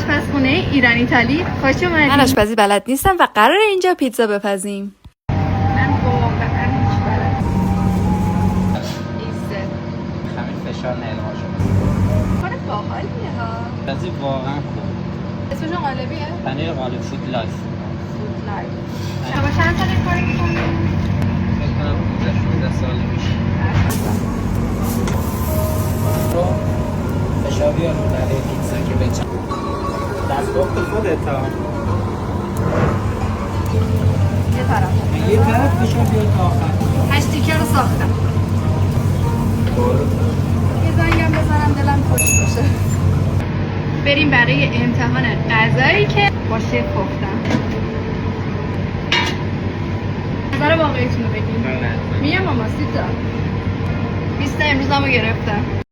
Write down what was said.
آشپزخونه ایرانی ایتالی خوش اومدید. من آشپزی بلد نیستم و قراره اینجا پیتزا بپزیم. من واقعا هیچ بلد نیستم. همین فشار نیلما شد. کار باحالیه ها. آشپزی واقعا خوب. اسمشون قالبیه؟ پنیر قالب فود لایف. فود لایف. شما چند سال این کاری می‌کنید؟ فکر کنم 15 سال میشه. تو فشار بیار رو لبه پیتزا که بچم. دستگاه خودت ها. یه طرف. یه طرف فشار بیار تا آخر. 8 تیکه رو ساختم. یه زنگم بزنم دلم خوش باشه. بریم برای امتحان غذایی که با شف گفتم. نظر واقعیتون رو بگیم. میگم ماما سیتا 20 امروز هم رو گرفتم.